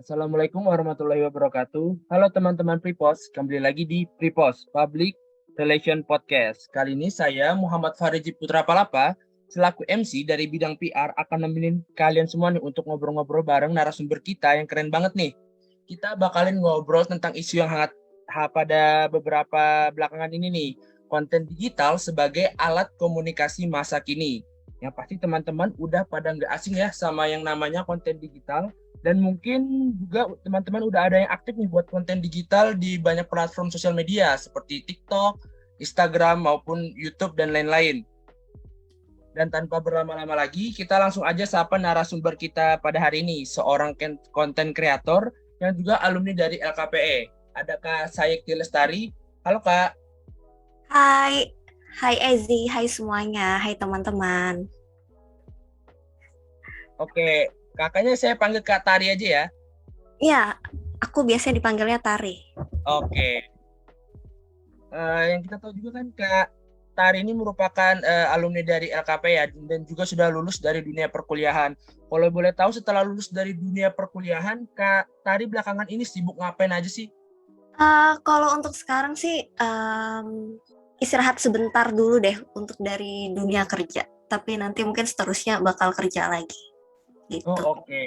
Assalamualaikum warahmatullahi wabarakatuh. Halo teman-teman Pripos, kembali lagi di Pripos Public Relation Podcast. Kali ini saya Muhammad Fariji Putra Palapa selaku MC dari bidang PR akan nemenin kalian semua nih untuk ngobrol-ngobrol bareng narasumber kita yang keren banget nih. Kita bakalin ngobrol tentang isu yang hangat pada beberapa belakangan ini nih, konten digital sebagai alat komunikasi masa kini. Yang pasti teman-teman udah pada nggak asing ya sama yang namanya konten digital. Dan mungkin juga teman-teman udah ada yang aktif nih buat konten digital di banyak platform sosial media seperti TikTok, Instagram, maupun YouTube, dan lain-lain. Dan tanpa berlama-lama lagi, kita langsung aja sapa narasumber kita pada hari ini, seorang konten kreator yang juga alumni dari LKPE. Ada Kak Sayekti Lestari. Halo Kak. Hai, hai Ezi, hai semuanya, hai teman-teman. Oke, kakaknya saya panggil Kak Tari aja ya. Iya, aku biasanya dipanggilnya Tari. Oke. Yang kita tahu juga kan Kak Tari ini merupakan alumni dari LKP ya, dan juga sudah lulus dari dunia perkuliahan. Kalau boleh tahu setelah lulus dari dunia perkuliahan, Kak Tari belakangan ini sibuk ngapain aja sih? Kalau untuk sekarang sih istirahat sebentar dulu deh untuk dari dunia kerja. Tapi nanti mungkin seterusnya bakal kerja lagi. Gitu. Oh oke.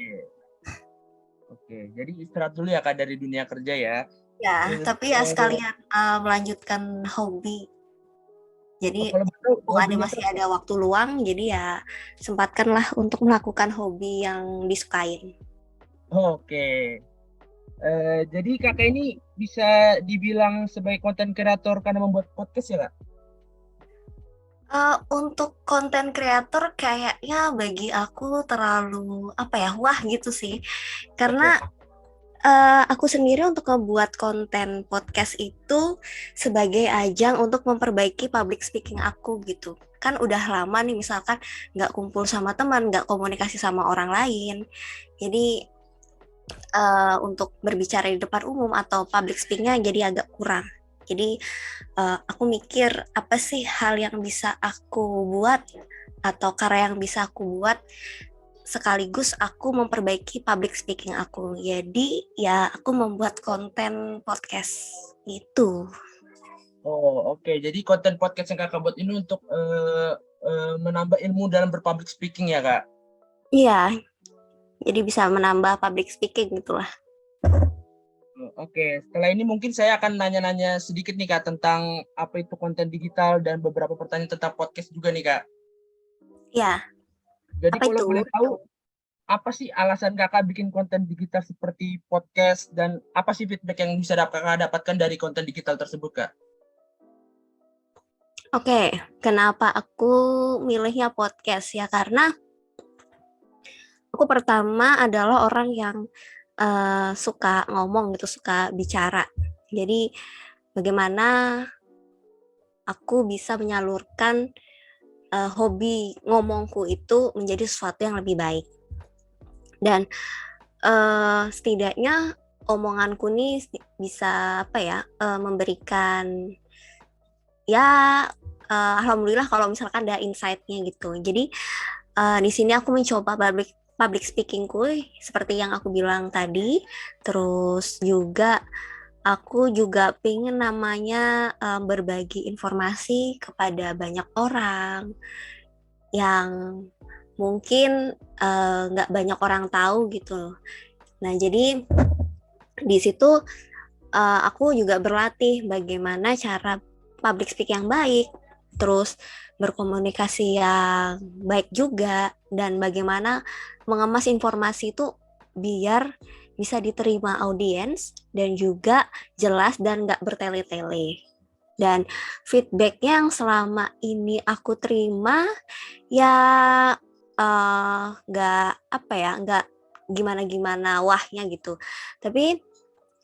Oke, jadi istirahat dulu ya Kak dari dunia kerja ya. Ya, tapi ya sekalian melanjutkan hobi. Jadi ada masih ada waktu luang, jadi ya sempatkanlah untuk melakukan hobi yang disukain. Oke. Jadi kakak ini bisa dibilang sebagai konten kreator karena membuat podcast ya Kak? Untuk konten kreator kayaknya bagi aku terlalu wah gitu sih, karena aku sendiri untuk membuat konten podcast itu sebagai ajang untuk memperbaiki public speaking aku gitu. Kan udah lama nih misalkan nggak kumpul sama teman, nggak komunikasi sama orang lain, jadi untuk berbicara di depan umum atau public speakingnya jadi agak kurang. Jadi aku mikir apa sih hal yang bisa aku buat atau karya yang bisa aku buat sekaligus aku memperbaiki public speaking aku. Jadi ya aku membuat konten podcast gitu. Oh oke. Jadi konten podcast yang kakak buat ini untuk menambah ilmu dalam berpublic speaking ya Kak? Iya, jadi bisa menambah public speaking gitulah. Oke, setelah ini mungkin saya akan nanya-nanya sedikit nih Kak tentang apa itu konten digital dan beberapa pertanyaan tentang podcast juga nih Kak. Ya, Jadi apa kalau itu? boleh tahu, apa sih alasan Kakak bikin konten digital seperti podcast dan apa sih feedback yang bisa Kakak dapatkan dari konten digital tersebut Kak? Oke, kenapa aku milihnya podcast ya? Karena aku pertama adalah orang yang suka ngomong gitu, suka bicara. Jadi bagaimana aku bisa menyalurkan hobi ngomongku itu menjadi sesuatu yang lebih baik. Dan setidaknya omonganku nih bisa memberikan ya alhamdulillah kalau misalkan ada insight-nya gitu. Jadi di sini aku mencoba public speakingku seperti yang aku bilang tadi. Terus juga aku juga pengen namanya berbagi informasi kepada banyak orang yang mungkin nggak banyak orang tahu gitu. Nah jadi di situ aku juga berlatih bagaimana cara public speak yang baik, terus berkomunikasi yang baik juga, dan bagaimana mengemas informasi itu biar bisa diterima audiens dan juga jelas dan nggak bertele-tele. Dan feedbacknya yang selama ini aku terima ya nggak gimana-gimana wahnya gitu. Tapi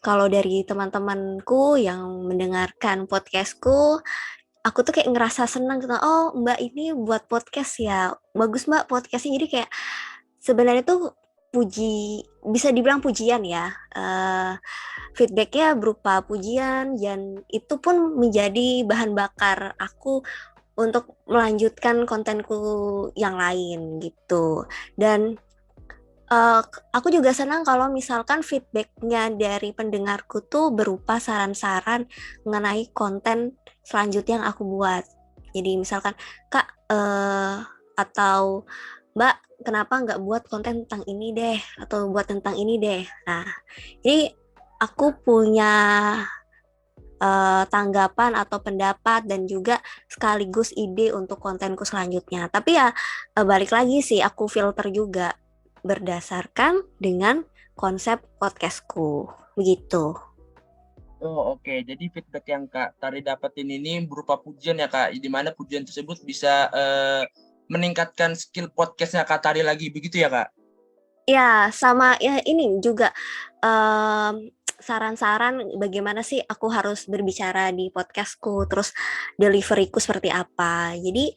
kalau dari teman-temanku yang mendengarkan podcastku, aku tuh kayak ngerasa senang gitu. Oh, Mbak ini buat podcast ya. Bagus Mbak podcastnya. Jadi kayak sebenarnya tuh bisa dibilang pujian ya. Feedbacknya berupa pujian dan itu pun menjadi bahan bakar aku untuk melanjutkan kontenku yang lain gitu. Dan aku juga senang kalau misalkan feedbacknya dari pendengarku tuh berupa saran-saran mengenai konten selanjutnya yang aku buat. Jadi misalkan, Kak, atau Mbak, kenapa nggak buat konten tentang ini deh, atau buat tentang ini deh. Nah, jadi aku punya tanggapan atau pendapat dan juga sekaligus ide untuk kontenku selanjutnya. Tapi ya balik lagi sih, aku filter juga berdasarkan dengan konsep podcastku. Begitu. Oh, oke. Jadi feedback yang Kak Tari dapetin ini berupa pujian ya, Kak. Di mana pujian tersebut bisa meningkatkan skill podcastnya Kak Tari lagi, begitu ya, Kak? Ya, sama ya ini juga saran-saran bagaimana sih aku harus berbicara di podcastku, terus deliveryku seperti apa. Jadi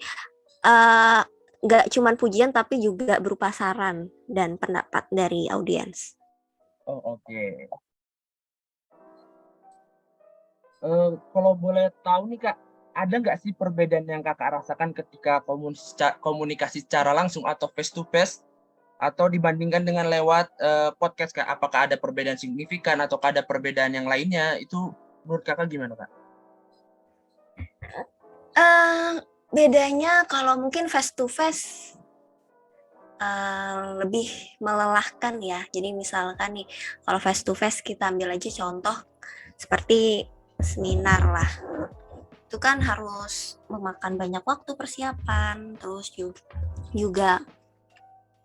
eh, nggak cuma pujian tapi juga berupa saran dan pendapat dari audiens. Oh, oke. Kalau boleh tahu nih, Kak, ada nggak sih perbedaan yang Kakak rasakan ketika komunikasi secara langsung atau face to face atau dibandingkan dengan lewat podcast, Kak? Apakah ada perbedaan signifikan ataukah ada perbedaan yang lainnya? Itu menurut Kakak gimana, Kak? Eh, Bedanya kalau mungkin face to face lebih melelahkan ya. Jadi misalkan nih, kalau face to face kita ambil aja contoh seperti seminar lah. Itu kan harus memakan banyak waktu persiapan, terus juga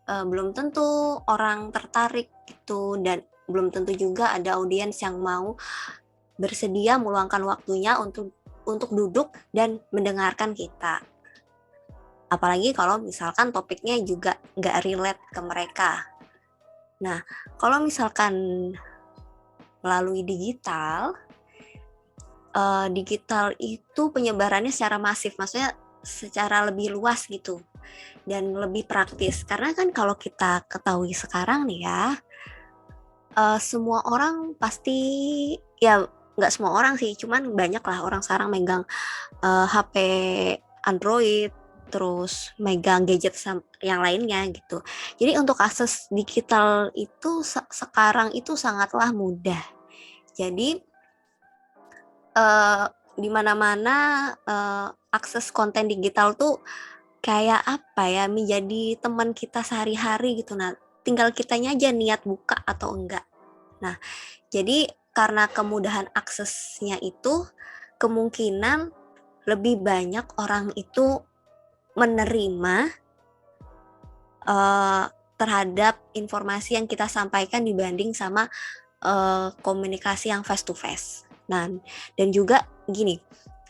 belum tentu orang tertarik gitu, dan belum tentu juga ada audiens yang mau bersedia meluangkan waktunya untuk duduk dan mendengarkan kita. Apalagi kalau misalkan topiknya juga nggak relate ke mereka. Nah, kalau misalkan melalui digital itu penyebarannya secara masif, maksudnya secara lebih luas gitu dan lebih praktis. Karena kan kalau kita ketahui sekarang nih ya, semua orang pasti, ya nggak semua orang sih, cuman banyak lah orang sekarang megang HP Android, terus megang gadget yang lainnya gitu. Jadi untuk akses digital itu sekarang itu sangatlah mudah. Jadi di mana-mana akses konten digital tuh kayak apa ya, menjadi teman kita sehari-hari gitu. Nah, tinggal kitanya aja niat buka atau enggak. Nah, jadi karena kemudahan aksesnya itu, kemungkinan lebih banyak orang itu menerima terhadap informasi yang kita sampaikan dibanding sama komunikasi yang face to face. Nah, dan juga gini,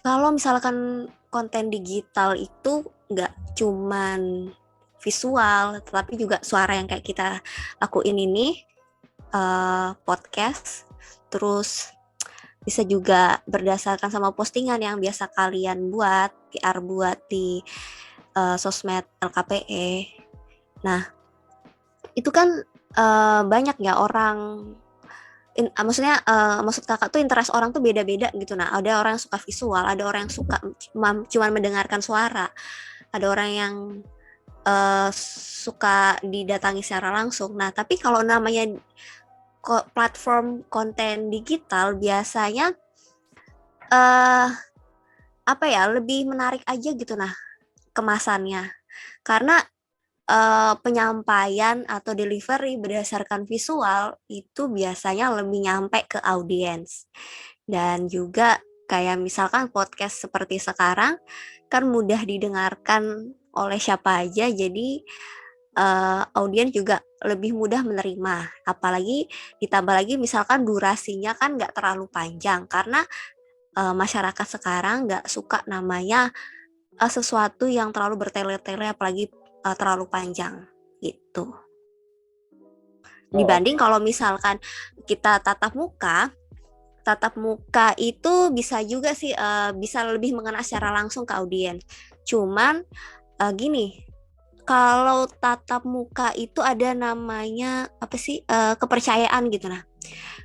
kalau misalkan konten digital itu nggak cuman visual, tetapi juga suara yang kayak kita lakuin ini, podcast, terus bisa juga berdasarkan sama postingan yang biasa kalian buat, PR buat di sosmed LKPE. Nah, itu kan banyak ya orang, maksudnya maksud kakak tuh interest orang tuh beda-beda gitu. Nah, ada orang yang suka visual, ada orang yang suka cuma mendengarkan suara, ada orang yang suka didatangi secara langsung. Nah, tapi kalau namanya platform konten digital biasanya eh apa ya, lebih menarik aja gitu nah kemasannya, karena penyampaian atau delivery berdasarkan visual itu biasanya lebih nyampe ke audiens. Dan juga kayak misalkan podcast seperti sekarang kan mudah didengarkan oleh siapa aja, jadi audiens juga lebih mudah menerima. Apalagi ditambah lagi misalkan durasinya kan nggak terlalu panjang, karena masyarakat sekarang nggak suka namanya sesuatu yang terlalu bertele-tele, apalagi terlalu panjang gitu. Oh, Dibanding oke. kalau misalkan kita tatap muka itu bisa juga sih bisa lebih mengena secara langsung ke audiens. Cuman gini, kalau tatap muka itu ada namanya apa sih, kepercayaan gitu. Nah,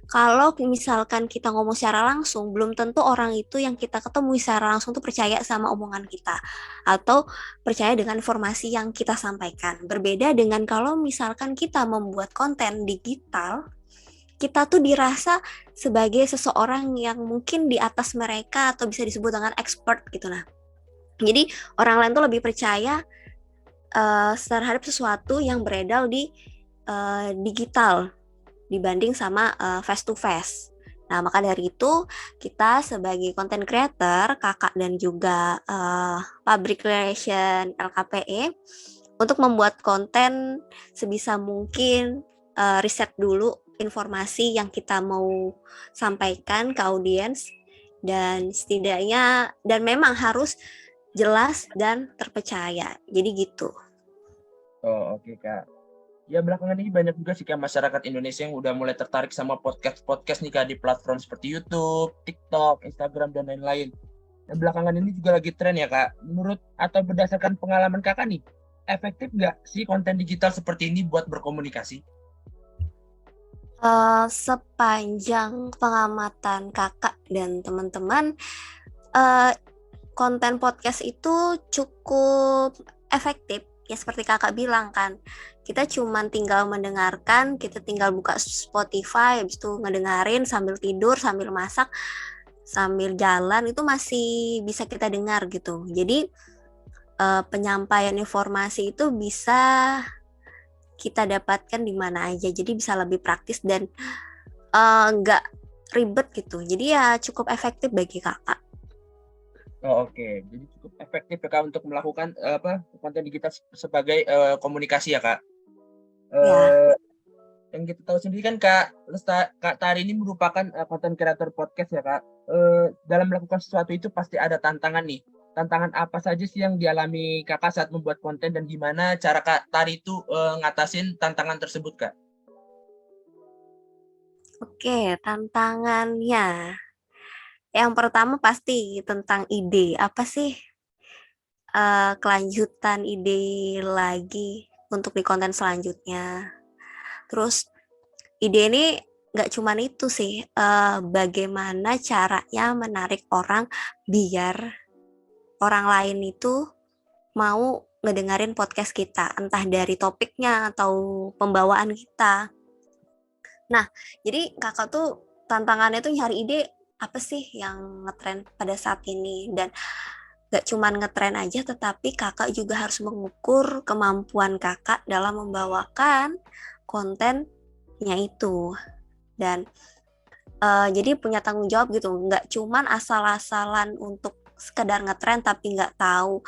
kalau misalkan kita ngomong secara langsung, belum tentu orang itu yang kita ketemu secara langsung tuh percaya sama omongan kita atau percaya dengan informasi yang kita sampaikan. Berbeda dengan kalau misalkan kita membuat konten digital, kita tuh dirasa sebagai seseorang yang mungkin di atas mereka atau bisa disebut dengan expert gitu. Nah, jadi orang lain tuh lebih percaya terhadap sesuatu yang beredar di digital dibanding sama face to face. Nah, maka dari itu kita sebagai content creator, kakak dan juga public relation LKPE untuk membuat konten sebisa mungkin riset dulu informasi yang kita mau sampaikan ke audiens dan setidaknya dan memang harus jelas dan terpercaya. Jadi gitu. Oh, oke Kak. Ya belakangan ini banyak juga sih Kak masyarakat Indonesia yang udah mulai tertarik sama podcast nih Kak di platform seperti YouTube, TikTok, Instagram dan lain-lain. Nah, belakangan ini juga lagi tren ya Kak. Menurut atau berdasarkan pengalaman Kakak nih, efektif nggak sih konten digital seperti ini buat berkomunikasi? Sepanjang pengamatan kakak dan teman-teman, uh, konten podcast itu cukup efektif. Ya seperti kakak bilang kan, kita cuma tinggal mendengarkan, kita tinggal buka Spotify, habis itu ngedengerin sambil tidur, sambil masak, sambil jalan, itu masih bisa kita dengar gitu. Jadi penyampaian informasi itu bisa kita dapatkan di mana aja, jadi bisa lebih praktis dan nggak ribet gitu. Jadi ya cukup efektif bagi kakak. Oh, oke. Jadi cukup efektif ya Kak untuk melakukan konten digital sebagai komunikasi ya Kak. Ya. Yang kita tahu sendiri kan Kak Tari ini merupakan konten kreator podcast ya Kak. Dalam melakukan sesuatu itu pasti ada tantangan nih. Tantangan apa saja sih yang dialami Kakak saat membuat konten dan gimana cara Kak Tari itu ngatasin tantangan tersebut Kak? Oke, tantangannya. Yang pertama pasti tentang ide. Apa sih kelanjutan ide lagi untuk di konten selanjutnya. Terus ide ini nggak cuma itu sih, bagaimana caranya menarik orang biar orang lain itu mau ngedengerin podcast kita, entah dari topiknya atau pembawaan kita. Nah, jadi kakak tuh tantangannya tuh nyari ide apa sih yang ngetren pada saat ini, dan gak cuman ngetren aja tetapi kakak juga harus mengukur kemampuan kakak dalam membawakan kontennya itu. Dan jadi punya tanggung jawab gitu, nggak cuman asal-asalan untuk sekedar ngetren tapi nggak tahu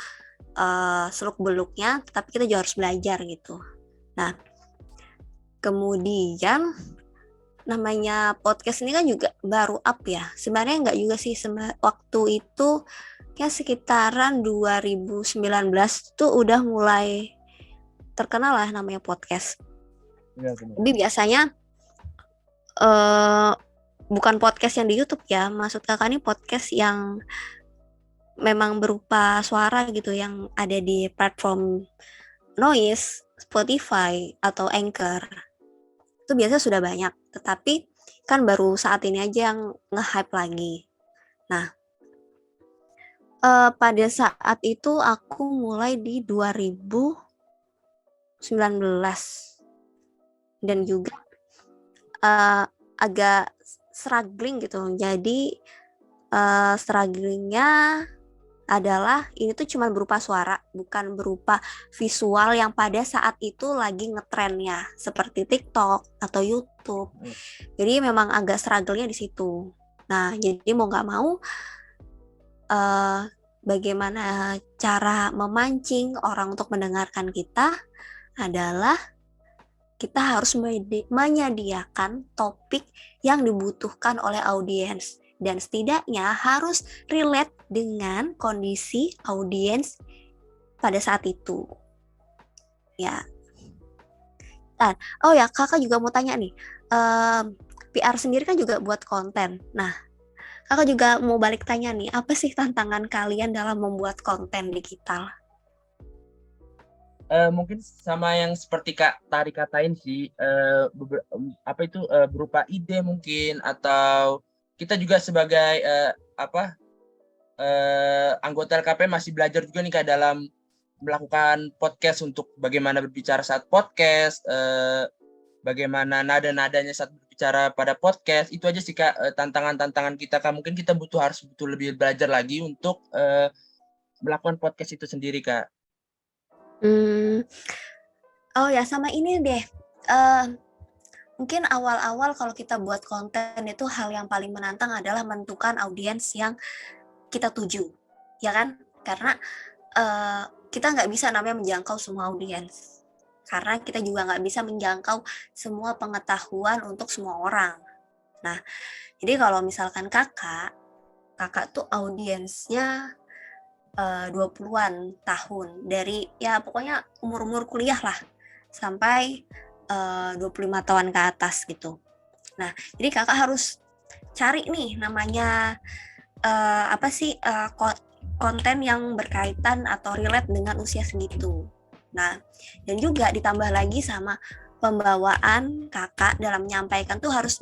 seluk beluknya, tapi kita juga harus belajar gitu. Nah, kemudian namanya podcast ini kan juga baru up ya. Sebenarnya nggak juga sih, waktu itu ya sekitaran 2019 tuh udah mulai terkenal lah namanya podcast. Ya, Tapi biasanya bukan podcast yang di YouTube ya. Maksud kakak ini podcast yang memang berupa suara gitu, yang ada di platform Noise, Spotify, atau Anchor. Itu biasanya sudah banyak, tetapi kan baru saat ini aja yang nge-hype lagi. Nah, pada saat itu aku mulai di 2019 dan juga agak struggling gitu. Jadi strugglingnya adalah ini tuh cuma berupa suara, bukan berupa visual yang pada saat itu lagi ngetrennya seperti TikTok atau YouTube. Jadi memang agak struggle-nya di situ. Nah, jadi mau nggak mau bagaimana cara memancing orang untuk mendengarkan kita adalah kita harus menyediakan topik yang dibutuhkan oleh audiens, dan setidaknya harus relate dengan kondisi audiens pada saat itu. Ya. Dan, oh ya, kakak juga mau tanya nih, PR sendiri kan juga buat konten. Nah, kakak juga mau balik tanya nih, apa sih tantangan kalian dalam membuat konten digital? Mungkin sama yang seperti Kak Tari katain sih, berupa ide mungkin, atau kita juga sebagai anggota LKP masih belajar juga nih Kak dalam melakukan podcast untuk bagaimana berbicara saat podcast, bagaimana nada-nadanya saat berbicara pada podcast. Itu aja sih Kak, tantangan-tantangan kita Kak. Mungkin kita harus lebih belajar lagi untuk melakukan podcast itu sendiri Kak. Oh ya, sama ini deh. Uh, Mungkin awal-awal kalau kita buat konten itu hal yang paling menantang adalah menentukan audiens yang kita tuju, ya kan? Karena kita nggak bisa namanya menjangkau semua audiens, karena kita juga nggak bisa menjangkau semua pengetahuan untuk semua orang. Nah, jadi kalau misalkan kakak tuh audiensnya 20-an tahun, dari ya pokoknya umur-umur kuliah lah, sampai 25 tahun ke atas gitu. Nah, jadi kakak harus cari nih namanya konten yang berkaitan atau relate dengan usia segitu. Nah, dan juga ditambah lagi sama pembawaan kakak dalam menyampaikan tuh harus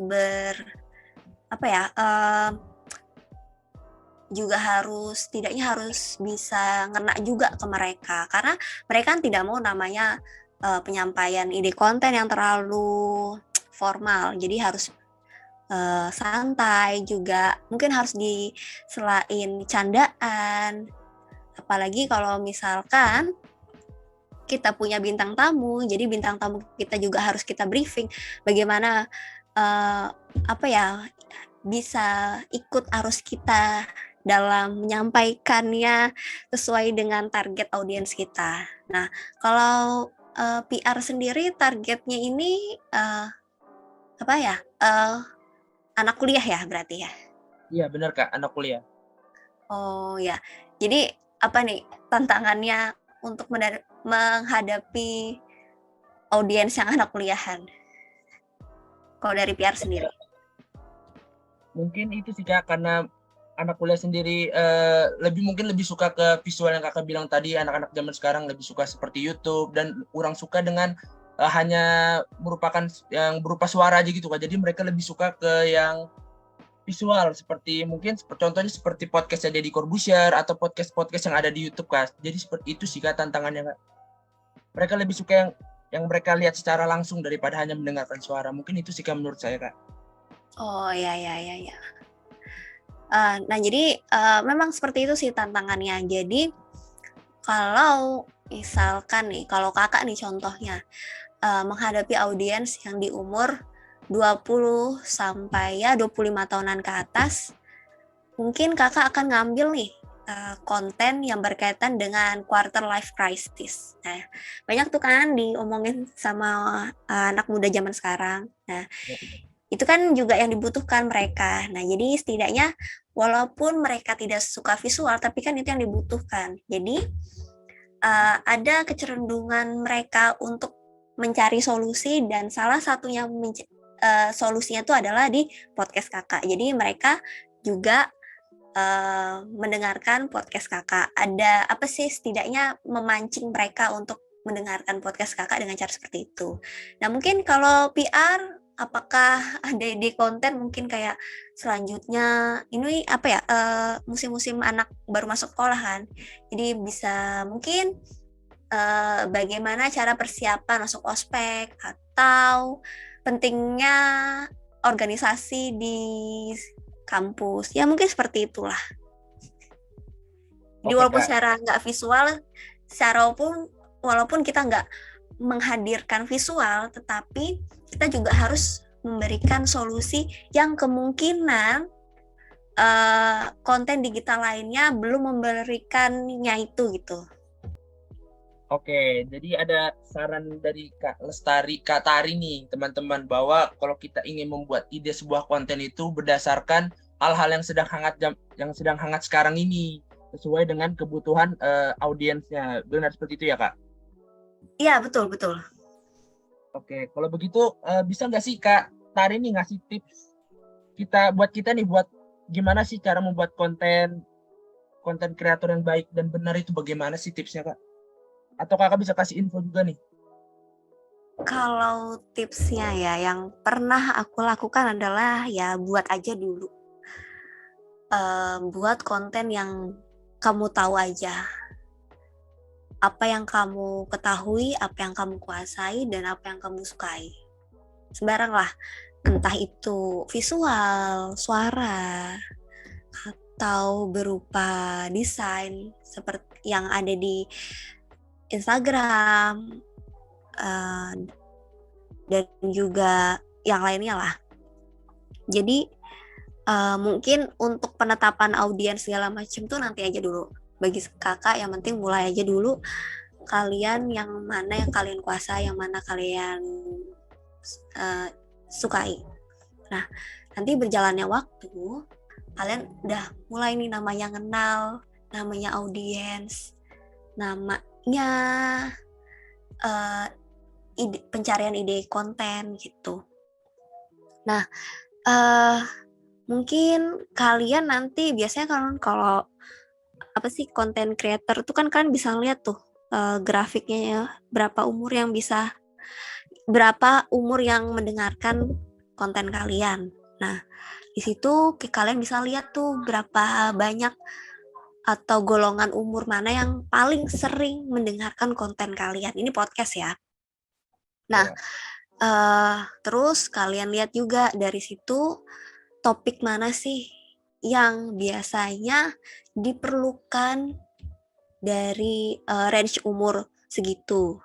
juga tidaknya harus bisa ngena juga ke mereka, karena mereka kan tidak mau namanya penyampaian ide konten yang terlalu formal, jadi harus santai juga, mungkin harus diselain candaan, apalagi kalau misalkan kita punya bintang tamu, jadi bintang tamu kita juga harus kita briefing bagaimana bisa ikut arus kita dalam menyampaikannya sesuai dengan target audiens kita. Nah, kalau PR sendiri targetnya ini anak kuliah ya berarti ya? Iya benar Kak, anak kuliah. Oh ya, jadi apa nih tantangannya untuk menghadapi audiens yang anak kuliahan? Kalau dari PR sendiri? Mungkin itu sih Kak, karena anak kuliah sendiri mungkin lebih suka ke visual yang Kakak bilang tadi. Anak-anak zaman sekarang lebih suka seperti YouTube, dan kurang suka dengan hanya merupakan yang berupa suara aja gitu Kak. Jadi mereka lebih suka ke yang visual, seperti mungkin contohnya seperti podcast Deddy Corbuzier atau podcast-podcast yang ada di YouTube Kak. Jadi seperti itu sih Kak tantangannya Kak. Mereka lebih suka yang mereka lihat secara langsung daripada hanya mendengarkan suara. Mungkin itu sih Kak menurut saya Kak. Oh ya. Nah, jadi memang seperti itu sih tantangannya. Jadi kalau misalkan nih, kalau kakak nih contohnya menghadapi audiens yang di umur 20 sampai ya 25 tahunan ke atas, mungkin kakak akan ngambil nih konten yang berkaitan dengan quarter life crisis. Nah, banyak tuh kan diomongin sama anak muda zaman sekarang. Nah, itu kan juga yang dibutuhkan mereka. Nah, jadi setidaknya walaupun mereka tidak suka visual, tapi kan itu yang dibutuhkan. Jadi ada kecenderungan mereka untuk mencari solusi, dan salah satunya solusinya itu adalah di podcast kakak. Jadi mereka juga mendengarkan podcast kakak. Ada apa sih setidaknya memancing mereka untuk mendengarkan podcast kakak dengan cara seperti itu. Nah, mungkin kalau PR, apakah ada di konten mungkin kayak selanjutnya ini musim-musim anak baru masuk sekolah kan, jadi bisa mungkin bagaimana cara persiapan masuk ospek, atau pentingnya organisasi di kampus, ya mungkin seperti itulah. Jadi walaupun secara nggak visual, walaupun kita nggak menghadirkan visual, tetapi kita juga harus memberikan solusi yang kemungkinan konten digital lainnya belum memberikannya itu gitu. Oke, jadi ada saran dari Kak Lestari, Kak Tari nih teman-teman, bahwa kalau kita ingin membuat ide sebuah konten itu berdasarkan hal-hal yang sedang hangat sekarang ini, sesuai dengan kebutuhan audiensnya. Benar seperti itu ya Kak? Iya, betul. Oke, kalau begitu bisa nggak sih Kak Tari nih ngasih tips buat kita nih, buat gimana sih cara membuat konten kreator yang baik dan benar itu, bagaimana sih tipsnya Kak? Atau kakak bisa kasih info juga nih? Kalau tipsnya ya, yang pernah aku lakukan adalah ya buat aja dulu. Buat konten yang kamu tahu aja. Apa yang kamu ketahui, apa yang kamu kuasai, dan apa yang kamu sukai. Sembarang lah, entah itu visual, suara, atau berupa desain seperti yang ada di Instagram, dan juga yang lainnya lah. Jadi mungkin untuk penetapan audiens segala macam tuh nanti aja dulu. Bagi kakak yang penting mulai aja dulu, kalian yang mana yang kalian kuasai, yang mana kalian sukai. Nah, nanti berjalannya waktu, kalian udah mulai nih namanya kenal, namanya audiens, namanya pencarian ide konten gitu. Nah, mungkin kalian nanti biasanya kalau apa sih konten creator tuh kan kalian bisa lihat tuh grafiknya ya, berapa umur yang mendengarkan konten kalian. Nah, di situ kalian bisa lihat tuh berapa banyak atau golongan umur mana yang paling sering mendengarkan konten kalian. Ini podcast ya. Nah, terus kalian lihat juga dari situ topik mana sih yang biasanya diperlukan dari range umur segitu.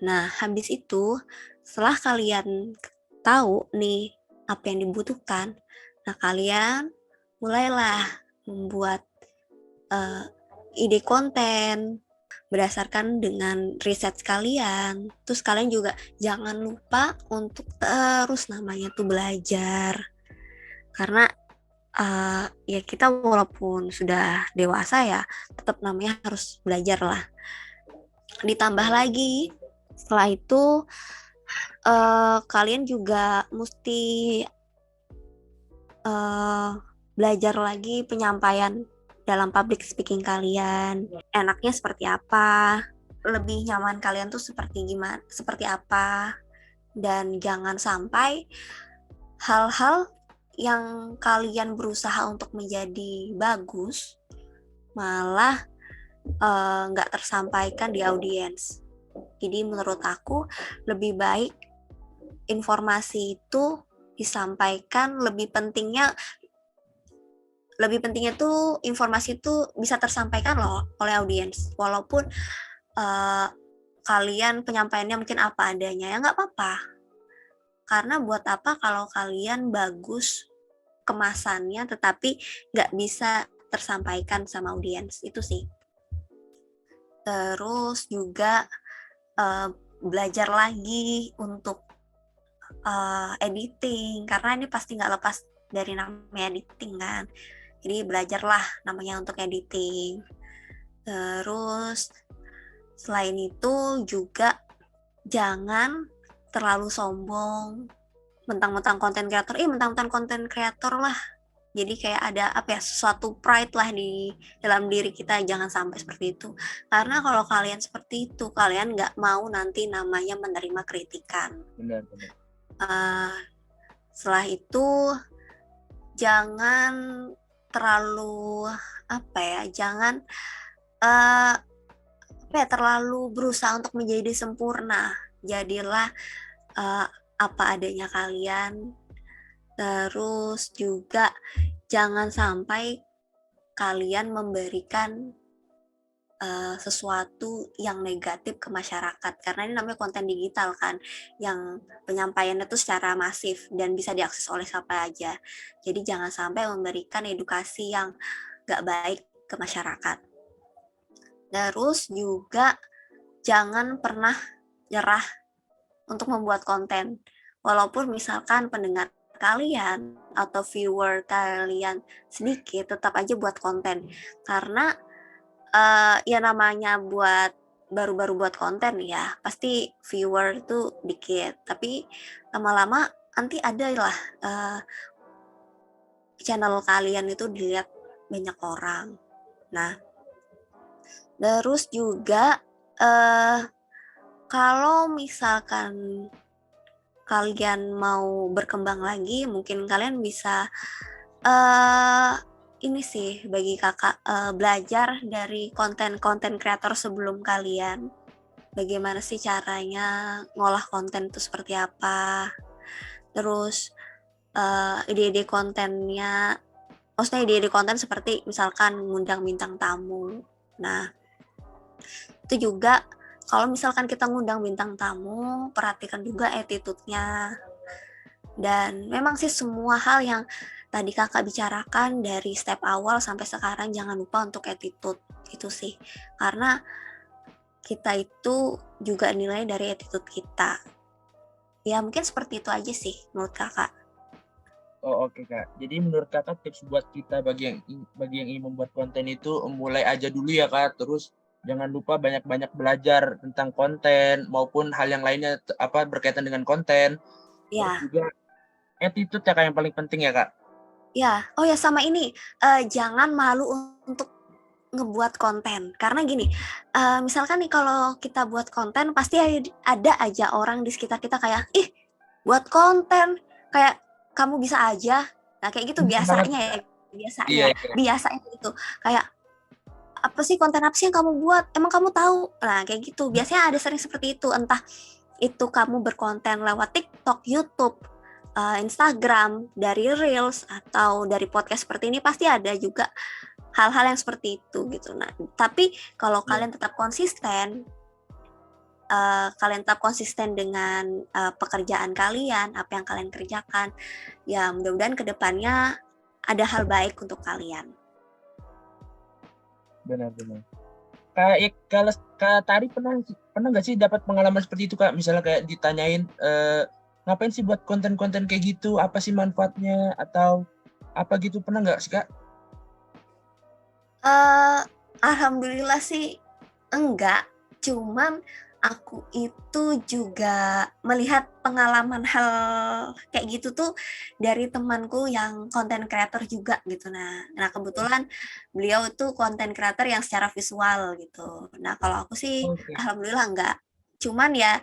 Nah, habis itu setelah kalian tahu nih apa yang dibutuhkan, nah kalian mulailah membuat ide konten berdasarkan dengan riset kalian. Terus kalian juga jangan lupa untuk terus namanya tuh belajar. Karena ya kita walaupun sudah dewasa ya, tetap namanya harus belajar lah. Ditambah lagi, setelah itu kalian juga mesti belajar lagi penyampaian dalam public speaking kalian. Enaknya seperti apa, lebih nyaman kalian tuh seperti gimana, seperti apa, dan jangan sampai hal-hal yang kalian berusaha untuk menjadi bagus malah nggak tersampaikan di audiens. Jadi menurut aku lebih baik informasi itu disampaikan, lebih pentingnya tuh informasi itu bisa tersampaikan loh oleh audiens, walaupun kalian penyampaiannya mungkin apa adanya, ya nggak apa-apa. Karena buat apa kalau kalian bagus kemasannya tetapi nggak bisa tersampaikan sama audiens, itu sih. Terus juga belajar lagi untuk editing, karena ini pasti nggak lepas dari namanya editing kan. Jadi belajarlah namanya untuk editing. Terus selain itu juga jangan terlalu sombong, mentang-mentang konten kreator lah. Jadi kayak ada suatu pride lah di dalam diri kita, jangan sampai seperti itu. Karena kalau kalian seperti itu, kalian nggak mau nanti namanya menerima kritikan. Benar. Setelah itu jangan terlalu jangan terlalu berusaha untuk menjadi sempurna. Jadilah apa adanya kalian. Terus juga jangan sampai kalian memberikan sesuatu yang negatif ke masyarakat, karena ini namanya konten digital kan, yang penyampaiannya itu secara masif dan bisa diakses oleh siapa aja. Jadi jangan sampai memberikan edukasi yang gak baik ke masyarakat. Terus juga jangan pernah nyerah untuk membuat konten, walaupun misalkan pendengar kalian atau viewer kalian sedikit, tetap aja buat konten. Karena ya namanya baru-baru buat konten ya, pasti viewer tuh dikit, tapi lama-lama nanti ada lah channel kalian itu dilihat banyak orang. Nah, terus juga eh kalau misalkan kalian mau berkembang lagi, mungkin kalian bisa eh ini sih bagi kakak, belajar dari konten-konten kreator sebelum kalian. Bagaimana sih caranya ngolah konten itu seperti apa? Terus ide-ide kontennya, maksudnya ide-ide konten seperti misalkan mengundang bintang tamu. Nah, itu juga kalau misalkan kita ngundang bintang tamu, perhatikan juga attitude-nya. Dan memang sih semua hal yang tadi kakak bicarakan dari step awal sampai sekarang, jangan lupa untuk attitude itu sih. Karena kita itu juga nilai dari attitude kita. Ya mungkin seperti itu aja sih menurut kakak. Oh oke Kak. Jadi menurut Kakak tips buat kita bagi yang ingin membuat konten itu mulai aja dulu ya Kak. Terus jangan lupa banyak-banyak belajar tentang konten maupun hal yang lainnya berkaitan dengan konten. Terus Ya, juga attitude ya Kak yang paling penting ya Kak. ya. Oh ya sama ini, jangan malu untuk ngebuat konten. Karena gini, misalkan nih kalau kita buat konten pasti ada aja orang di sekitar kita kayak, ih buat konten, kayak kamu bisa aja. Nah kayak gitu Bener banget biasanya ya, Kak. biasanya, Iya iya. biasanya gitu. Kayak apa sih konten apa sih yang kamu buat? Emang kamu tahu? Nah kayak gitu. Biasanya ada sering seperti itu. Entah itu kamu berkonten lewat TikTok, YouTube, Instagram, dari Reels atau dari podcast seperti ini pasti ada juga hal-hal yang seperti itu gitu. Nah, tapi kalau Iya. kalian tetap konsisten dengan pekerjaan kalian, apa yang kalian kerjakan, ya mudah-mudahan kedepannya ada hal baik untuk kalian. Benar-benar. Kalau Kak Tari pernah nggak sih dapat pengalaman seperti itu Kak? Misalnya kayak ditanyain ngapain sih buat konten-konten kayak gitu? Apa sih manfaatnya atau apa gitu? Pernah nggak sih Kak? Eh, Alhamdulillah sih enggak, cuman aku itu juga melihat pengalaman hal kayak gitu tuh dari temanku yang konten creator juga gitu. Nah kebetulan beliau tuh konten creator yang secara visual gitu. Nah kalau aku sih Oke. alhamdulillah enggak. Cuman ya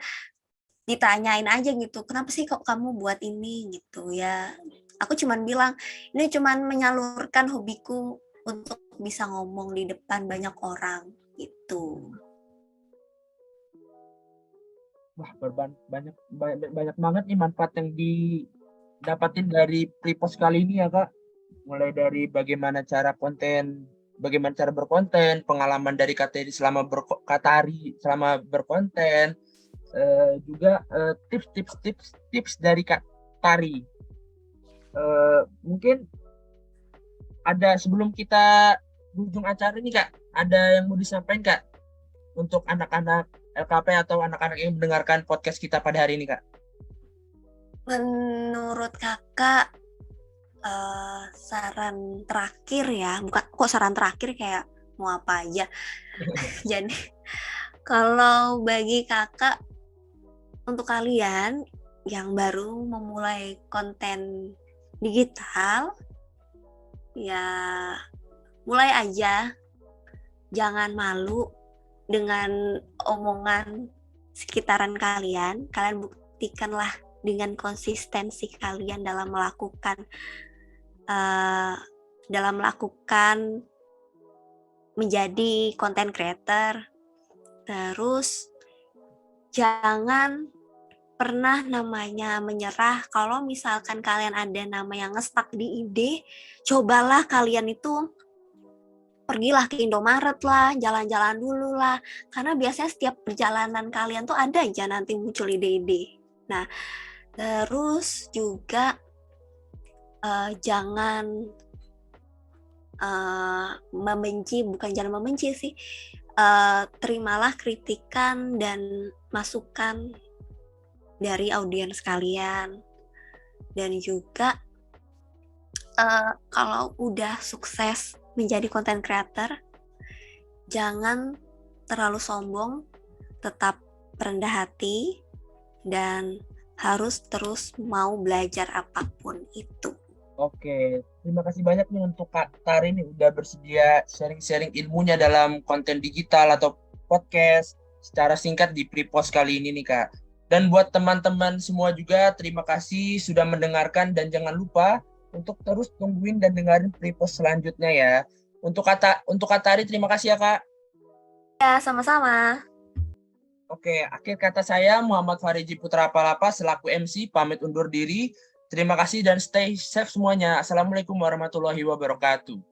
ditanyain aja gitu, kenapa sih kok kamu buat ini gitu ya. Aku cuman bilang, ini cuman menyalurkan hobiku untuk bisa ngomong di depan banyak orang gitu. Wah, banyak, banyak banyak banget nih manfaat yang didapatin dari Pripos kali ini ya Kak. Mulai dari bagaimana cara berkonten, pengalaman dari Katari selama berkonten, juga tips dari Kak Tari. Mungkin ada sebelum kita di ujung acara ini Kak, ada yang mau disampaikan Kak untuk anak-anak LKP atau anak-anak yang mendengarkan podcast kita pada hari ini Kak? Menurut kakak, saran terakhir ya, bukan kok saran terakhir kayak mau apa aja. Jadi kalau bagi kakak, untuk kalian yang baru memulai konten digital, ya mulai aja, jangan malu dengan omongan sekitaran kalian. Kalian buktikanlah dengan konsistensi kalian uh, dalam melakukan menjadi content creator. Terus jangan pernah namanya menyerah. Kalau misalkan kalian ada nama yang ngestak di ide, cobalah kalian itu pergilah ke Indomaret lah, jalan-jalan dulu lah. Karena biasanya setiap perjalanan kalian tuh ada aja nanti muncul ide-ide. Nah, terus juga jangan membenci, bukan jangan membenci sih. Terimalah kritikan dan masukan dari audiens kalian. Dan juga kalau udah sukses menjadi content creator, jangan terlalu sombong, tetap rendah hati, dan harus terus mau belajar apapun itu. Oke, terima kasih banyak nih untuk Kak Tari nih udah bersedia sharing-sharing ilmunya dalam konten digital atau podcast. secara singkat di Pripos kali ini nih Kak. Dan buat teman-teman semua juga, terima kasih sudah mendengarkan dan jangan lupa untuk terus tungguin dan dengerin Pripos selanjutnya ya. Untuk Katari, terima kasih ya Kak. Ya, sama-sama. Oke, akhir kata saya Muhammad Fariji Putra Palapa selaku MC pamit undur diri. Terima kasih dan stay safe semuanya. Assalamualaikum warahmatullahi wabarakatuh.